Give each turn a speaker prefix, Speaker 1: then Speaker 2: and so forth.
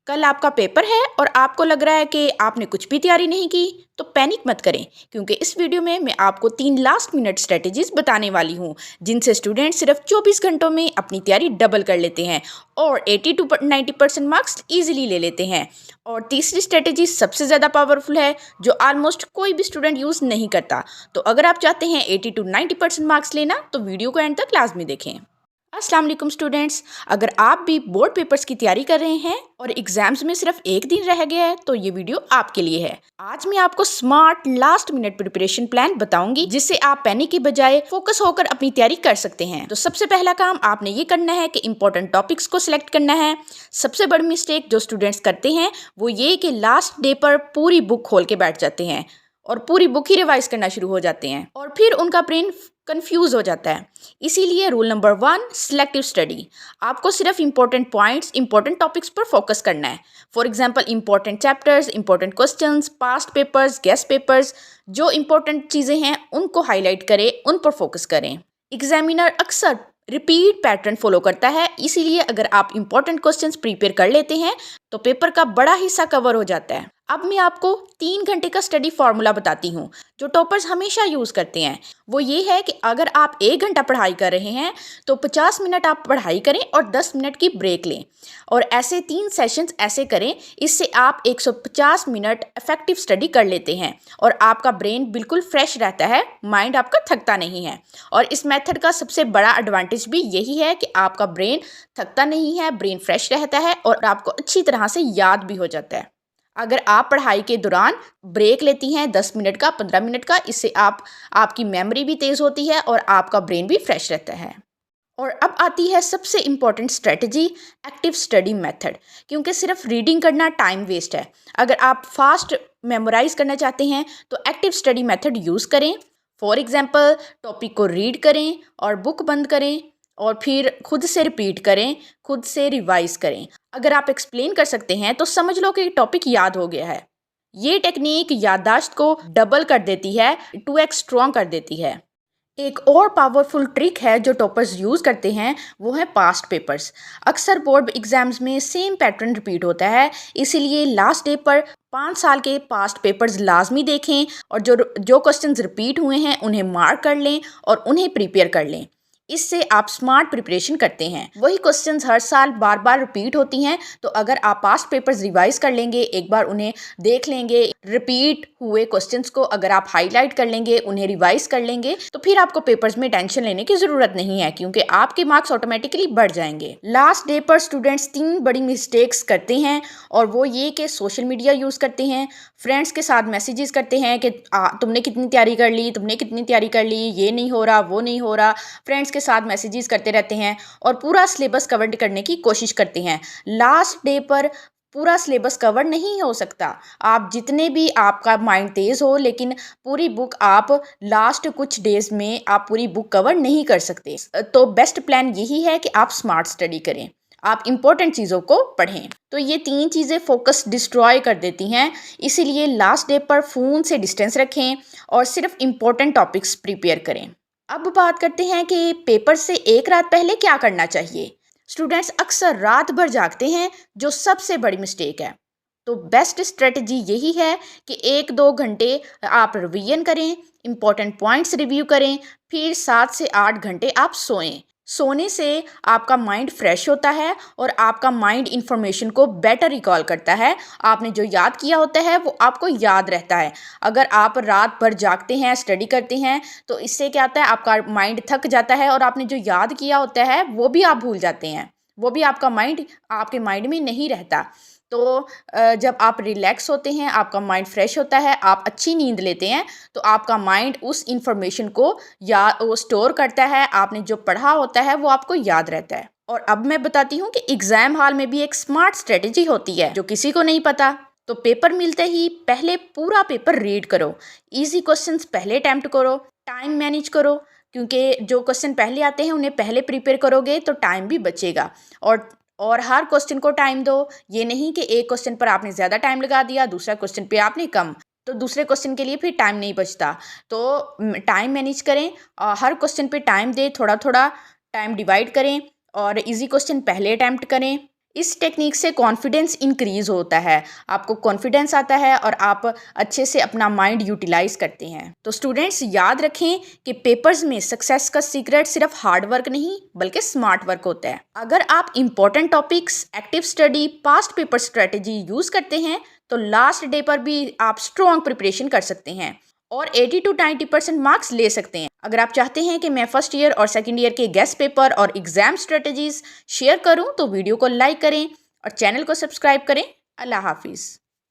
Speaker 1: कल आपका पेपर है और आपको लग रहा है कि आपने कुछ भी तैयारी नहीं की, तो पैनिक मत करें क्योंकि इस वीडियो में मैं आपको 3 लास्ट मिनट स्ट्रेटजीज बताने वाली हूँ जिनसे स्टूडेंट सिर्फ 24 घंटों में अपनी तैयारी डबल कर लेते हैं और 80 to 90% मार्क्स इजीली ले लेते हैं। और तीसरी स्ट्रेटजी सबसे ज़्यादा पावरफुल है जो ऑलमोस्ट कोई भी स्टूडेंट यूज़ नहीं करता। तो अगर आप चाहते हैं 80 to 90% मार्क्स लेना तो वीडियो को एंड तक लाजमी देखें। अस्सलाम वालेकुम स्टूडेंट्स, अगर आप भी बोर्ड पेपर्स की तैयारी कर रहे हैं और एग्जाम्स में सिर्फ एक दिन रह गया है तो ये वीडियो आपके लिए है। आज मैं आपको smart last minute preparation plan बताऊंगी जिससे आप पैनिक की बजाय फोकस होकर अपनी तैयारी कर सकते हैं। तो सबसे पहला काम आपने ये करना है कि इंपॉर्टेंट टॉपिक्स को सिलेक्ट करना है। सबसे बड़ी मिस्टेक जो स्टूडेंट्स करते हैं वो ये कि लास्ट डे पर पूरी बुक खोल के बैठ जाते हैं और पूरी बुक ही रिवाइज करना शुरू हो जाते हैं और फिर उनका ब्रेन कंफ्यूज हो जाता है। इसीलिए रूल नंबर 1, सिलेक्टिव स्टडी। आपको सिर्फ इंपॉर्टेंट पॉइंट्स, इंपॉर्टेंट टॉपिक्स पर फोकस करना है। For example important chapters, important questions, past papers, guest papers, जो इंपॉर्टेंट चीज़ें हैं उनको हाईलाइट करें, उन पर फोकस करें। एग्जामिनर अक्सर रिपीट पैटर्न फॉलो करता है, इसीलिए अगर आप इंपॉर्टेंट क्वेश्चंस प्रिपेयर कर लेते हैं तो पेपर का बड़ा हिस्सा कवर हो जाता है। अब मैं आपको 3 घंटे का स्टडी फार्मूला बताती हूँ जो टॉपर्स हमेशा यूज़ करते हैं। वो ये है कि अगर आप 1 घंटा पढ़ाई कर रहे हैं तो 50 मिनट आप पढ़ाई करें और 10 मिनट की ब्रेक लें और ऐसे 3 सेशंस ऐसे करें। इससे आप 150 मिनट इफेक्टिव स्टडी कर लेते हैं और आपका ब्रेन बिल्कुल फ्रेश रहता है, माइंड आपका थकता नहीं है। और इस मेथड का सबसे बड़ा एडवांटेज भी यही है कि आपका ब्रेन थकता नहीं है, ब्रेन फ्रेश रहता है और आपको अच्छी तरह से याद भी हो जाता है। अगर आप पढ़ाई के दौरान ब्रेक लेती हैं 10 मिनट का, 15 मिनट का, इससे आपकी मेमोरी भी तेज़ होती है और आपका ब्रेन भी फ्रेश रहता है। और अब आती है सबसे important strategy, active study method. क्योंकि सिर्फ रीडिंग करना टाइम वेस्ट है। अगर आप फास्ट मेमोराइज करना चाहते हैं तो एक्टिव स्टडी मेथड यूज़ करें। फॉर एग्जाम्पल टॉपिक को रीड करें और बुक बंद करें और फिर खुद से रिपीट करें, खुद से रिवाइज करें। अगर आप एक्सप्लेन कर सकते हैं तो समझ लो कि टॉपिक याद हो गया है। ये टेक्निक याददाश्त को डबल कर देती है, 2x स्ट्रॉन्ग कर देती है। एक और पावरफुल ट्रिक है जो टॉपर्स यूज़ करते हैं, वो है पास्ट पेपर्स। अक्सर बोर्ड एग्जाम्स में सेम पैटर्न रिपीट होता है, इसीलिए लास्ट डे पर 5 साल के पास्ट पेपर्स लाजमी देखें और जो क्वेश्चंस रिपीट हुए हैं उन्हें मार्क कर लें और उन्हें प्रिपेयर कर लें। इससे आप स्मार्ट प्रिपरेशन करते हैं। वही क्वेश्चंस हर साल बार बार रिपीट होती हैं, तो अगर आप पास्ट पेपर्स रिवाइज कर लेंगे, एक बार उन्हें देख लेंगे, रिपीट हुए क्वेश्चंस को अगर आप हाईलाइट कर लेंगे, उन्हें रिवाइज कर लेंगे, तो फिर आपको पेपर्स में टेंशन लेने की ज़रूरत नहीं है क्योंकि आपके मार्क्स ऑटोमेटिकली बढ़ जाएंगे। लास्ट डे पर स्टूडेंट्स 3 बड़ी मिस्टेक्स करते हैं और वो ये कि सोशल मीडिया यूज़ करते हैं, फ्रेंड्स के साथ मैसेजेस करते हैं कि तुमने कितनी तैयारी कर ली, तुमने कितनी तैयारी कर ली, ये नहीं हो रहा, वो नहीं हो रहा। फ्रेंड्स के साथ मैसेजेस करते रहते हैं और पूरा सिलेबस कवर करने की कोशिश करते हैं। लास्ट डे पर पूरा सिलेबस कवर नहीं हो सकता। आप जितने भी आपका माइंड तेज़ हो, लेकिन पूरी बुक आप लास्ट कुछ डेज में आप पूरी बुक कवर नहीं कर सकते। तो बेस्ट प्लान यही है कि आप स्मार्ट स्टडी करें, आप इंपॉर्टेंट चीज़ों को पढ़ें। तो ये 3 चीज़ें फोकस डिस्ट्रॉय कर देती हैं, इसीलिए लास्ट डे पर फ़ोन से डिस्टेंस रखें और सिर्फ इंपॉर्टेंट टॉपिक्स प्रिपेयर करें। अब बात करते हैं कि पेपर से एक रात पहले क्या करना चाहिए। स्टूडेंट्स अक्सर रात भर जागते हैं, जो सबसे बड़ी मिस्टेक है। तो बेस्ट स्ट्रेटजी यही है कि 1-2 घंटे आप रिवीजन करें, इंपॉर्टेंट पॉइंट्स रिव्यू करें, फिर 7 से 8 घंटे आप सोएं। सोने से आपका माइंड फ्रेश होता है और आपका माइंड इंफॉर्मेशन को बेटर रिकॉल करता है। आपने जो याद किया होता है वो आपको याद रहता है। अगर आप रात भर जागते हैं, स्टडी करते हैं, तो इससे क्या होता है, आपका माइंड थक जाता है और आपने जो याद किया होता है वो भी आप भूल जाते हैं, वो भी आपके माइंड में नहीं रहता। तो जब आप रिलैक्स होते हैं, आपका माइंड फ्रेश होता है, आप अच्छी नींद लेते हैं, तो आपका माइंड उस इंफॉर्मेशन को वो स्टोर करता है, आपने जो पढ़ा होता है वो आपको याद रहता है। और अब मैं बताती हूँ कि एग्ज़ाम हॉल में भी एक स्मार्ट स्ट्रेटजी होती है जो किसी को नहीं पता। तो पेपर मिलते ही पहले पूरा पेपर रीड करो, ईजी क्वेश्चंस पहले अटैम्प्ट करो, टाइम मैनेज करो क्योंकि जो क्वेश्चन पहले आते हैं उन्हें पहले प्रिपेयर करोगे तो टाइम भी बचेगा। और हर क्वेश्चन को टाइम दो। ये नहीं कि एक क्वेश्चन पर आपने ज़्यादा टाइम लगा दिया, दूसरा क्वेश्चन पे आपने कम, तो दूसरे क्वेश्चन के लिए फिर टाइम नहीं बचता। तो टाइम मैनेज करें, हर क्वेश्चन पे टाइम दें, थोड़ा थोड़ा टाइम डिवाइड करें और इजी क्वेश्चन पहले अटैम्प्ट करें। इस टेक्निक से कॉन्फिडेंस इंक्रीज होता है, आपको कॉन्फिडेंस आता है और आप अच्छे से अपना माइंड यूटिलाइज करते हैं। तो स्टूडेंट्स याद रखें कि पेपर्स में सक्सेस का सीक्रेट सिर्फ हार्ड वर्क नहीं बल्कि स्मार्ट वर्क होता है। अगर आप important topics, active study, past paper strategy use करते हैं तो लास्ट डे पर भी आप स्ट्रॉन्ग प्रिपरेशन कर सकते हैं और 80 to 90% मार्क्स ले सकते हैं। अगर आप चाहते हैं कि मैं फर्स्ट ईयर और सेकंड ईयर के गेस्ट पेपर और एग्जाम स्ट्रेटजीज शेयर करूं तो वीडियो को लाइक करें और चैनल को सब्सक्राइब करें। अल्लाह हाफिज़।